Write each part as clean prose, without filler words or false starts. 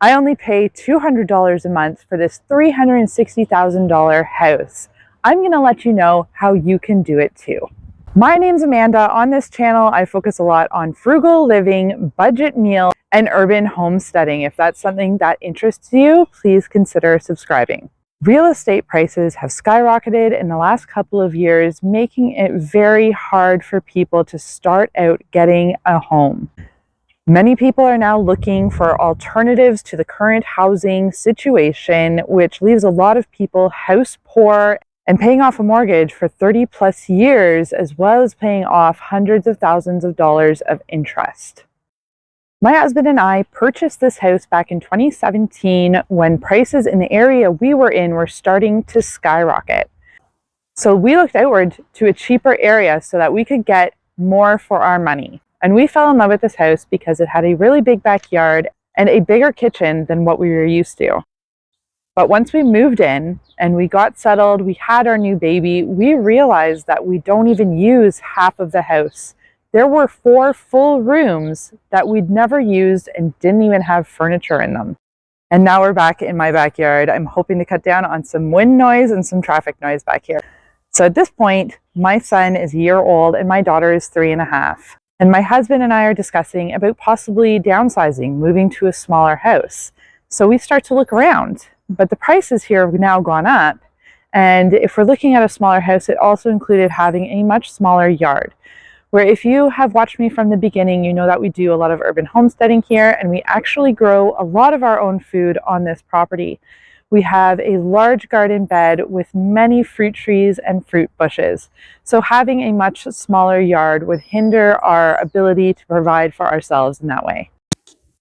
I only pay $200 a month for this $360,000 house. I'm going to let you know how you can do it too. My name's Amanda. On this channel, I focus a lot on frugal living, budget meal, and urban homesteading. If that's something that interests you, please consider subscribing. Real estate prices have skyrocketed in the last couple of years, making it very hard for people to start out getting a home. Many people are now looking for alternatives to the current housing situation, which leaves a lot of people house poor and paying off a mortgage for 30 plus years, as well as paying off hundreds of thousands of dollars of interest. My husband and I purchased this house back in 2017 when prices in the area we were in were starting to skyrocket. So we looked outward to a cheaper area so that we could get more for our money. And we fell in love with this house because it had a really big backyard and a bigger kitchen than what we were used to. But once we moved in and we got settled, we had our new baby, we realized that we don't even use half of the house. There were 4 full rooms that we'd never used and didn't even have furniture in them. And now we're back in my backyard. I'm hoping to cut down on some wind noise and some traffic noise back here. So at this point, my son is a year old and my daughter is 3.5. And my husband and I are discussing about possibly downsizing, moving to a smaller house. So we start to look around, but the prices here have now gone up. And if we're looking at a smaller house, it also included having a much smaller yard. Where if you have watched me from the beginning, you know that we do a lot of urban homesteading here, and we actually grow a lot of our own food on this property. We have a large garden bed with many fruit trees and fruit bushes. So having a much smaller yard would hinder our ability to provide for ourselves in that way.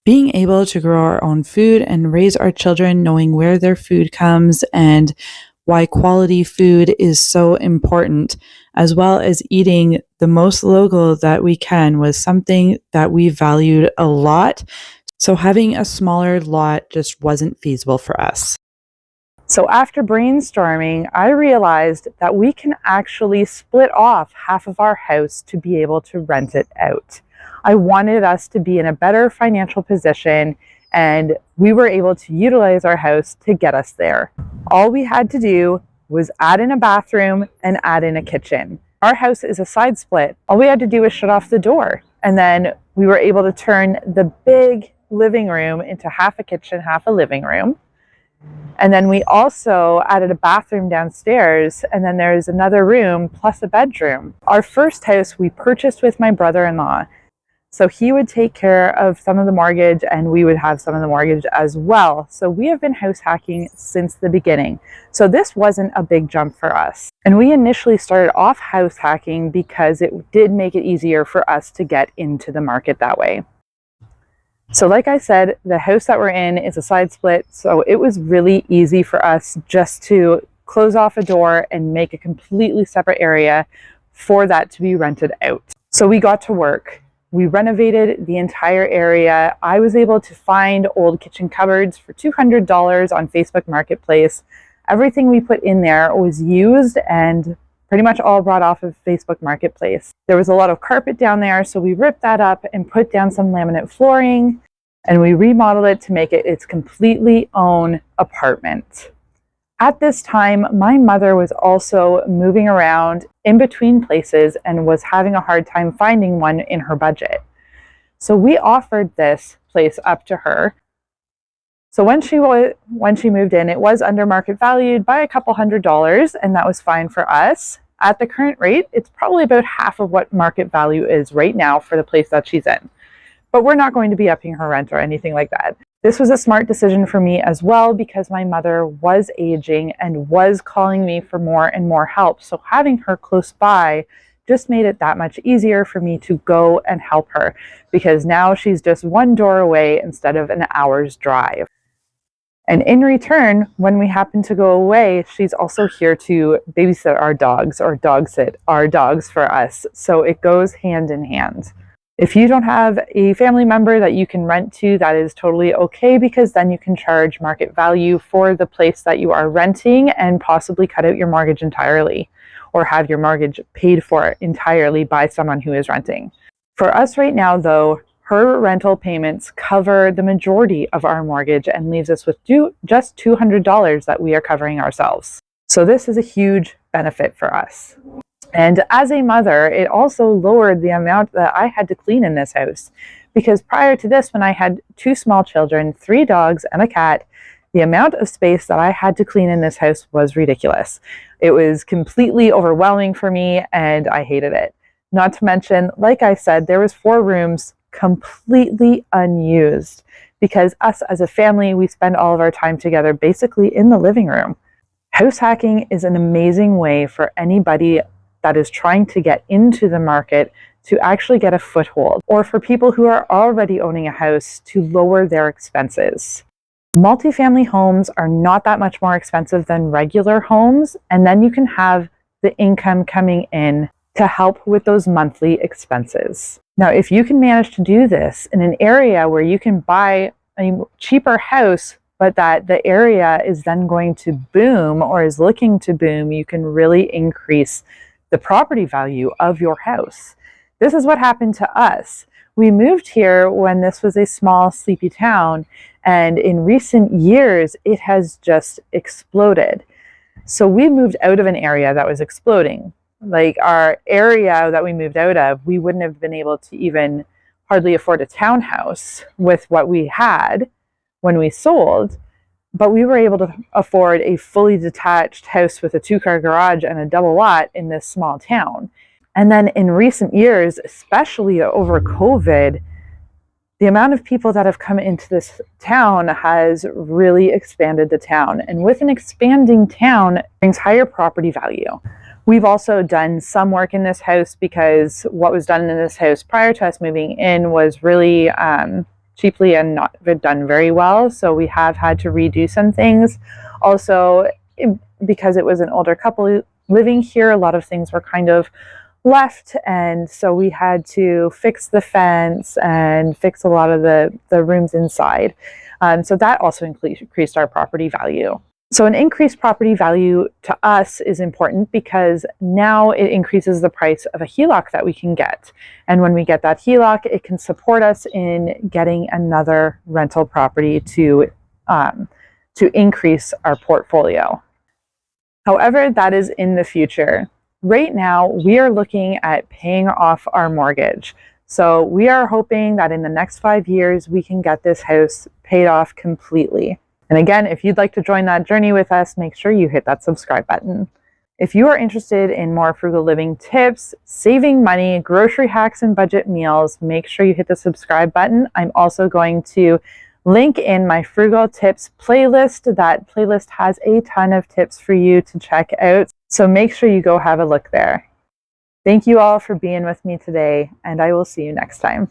Being able to grow our own food and raise our children knowing where their food comes and why quality food is so important, as well as eating the most local that we can, was something that we valued a lot. So having a smaller lot just wasn't feasible for us. So after brainstorming, I realized that we can actually split off half of our house to be able to rent it out. I wanted us to be in a better financial position, and we were able to utilize our house to get us there. All we had to do was add in a bathroom and add in a kitchen. Our house is a side split. All we had to do was shut off the door, and then we were able to turn the big living room into half a kitchen, half a living room. And then we also added a bathroom downstairs, and then there's another room plus a bedroom. Our first house we purchased with my brother-in-law. So he would take care of some of the mortgage and we would have some of the mortgage as well. So we have been house hacking since the beginning. So this wasn't a big jump for us. And we initially started off house hacking because it did make it easier for us to get into the market that way. So like I said, the house that we're in is a side split. So it was really easy for us just to close off a door and make a completely separate area for that to be rented out. So we got to work. We renovated the entire area. I was able to find old kitchen cupboards for $200 on Facebook Marketplace. Everything we put in there was used and pretty much all brought off of Facebook Marketplace. There was a lot of carpet down there, so we ripped that up and put down some laminate flooring, and we remodeled it to make it its completely own apartment. At this time, my mother was also moving around in between places and was having a hard time finding one in her budget. So we offered this place up to her. So when she moved in, it was under market valued by a couple $100s, and that was fine for us. At the current rate, it's probably about half of what market value is right now for the place that she's in. But we're not going to be upping her rent or anything like that. This was a smart decision for me as well because my mother was aging and was calling me for more and more help. So having her close by just made it that much easier for me to go and help her, because now she's just one door away instead of an hour's drive. And in return, when we happen to go away, she's also here to babysit our dogs or dog sit our dogs for us. So it goes hand in hand. If you don't have a family member that you can rent to, that is totally okay, because then you can charge market value for the place that you are renting and possibly cut out your mortgage entirely, or have your mortgage paid for entirely by someone who is renting. For us right now, though, Her rental payments cover the majority of our mortgage and leaves us with just $200 that we are covering ourselves. So this is a huge benefit for us. And as a mother, it also lowered the amount that I had to clean in this house. Because prior to this, when I had 2 small children, 3 dogs, and a cat, the amount of space that I had to clean in this house was ridiculous. It was completely overwhelming for me, and I hated it. Not to mention, like I said, there was 4 rooms completely unused because us as a family, we spend all of our time together basically in the living room. House hacking is an amazing way for anybody that is trying to get into the market to actually get a foothold, or for people who are already owning a house to lower their expenses. Multifamily homes are not that much more expensive than regular homes, and then you can have the income coming in to help with those monthly expenses. Now, if you can manage to do this in an area where you can buy a cheaper house, but that the area is then going to boom or is looking to boom, you can really increase the property value of your house. This is what happened to us. We moved here when this was a small, sleepy town, and in recent years, it has just exploded. So we moved out of an area that was exploding. Like our area that we moved out of, we wouldn't have been able to even hardly afford a townhouse with what we had when we sold, but we were able to afford a fully detached house with a 2-car garage and a double lot in this small town. And then in recent years, especially over COVID, the amount of people that have come into this town has really expanded the town. And with an expanding town brings higher property value. We've also done some work in this house because what was done in this house prior to us moving in was really cheaply and not done very well. So we have had to redo some things. Also, because it was an older couple living here, a lot of things were kind of left, and so we had to fix the fence and fix a lot of the rooms inside. So that also increased our property value. So an increased property value to us is important because now it increases the price of a HELOC that we can get. And when we get that HELOC, it can support us in getting another rental property to increase our portfolio. However, that is in the future. Right now, we are looking at paying off our mortgage. So we are hoping that in the next 5 years, we can get this house paid off completely. And again, if you'd like to join that journey with us, make sure you hit that subscribe button. If you are interested in more frugal living tips, saving money, grocery hacks, and budget meals, make sure you hit the subscribe button. I'm also going to link in my frugal tips playlist. That playlist has a ton of tips for you to check out. So make sure you go have a look there. Thank you all for being with me today, and I will see you next time.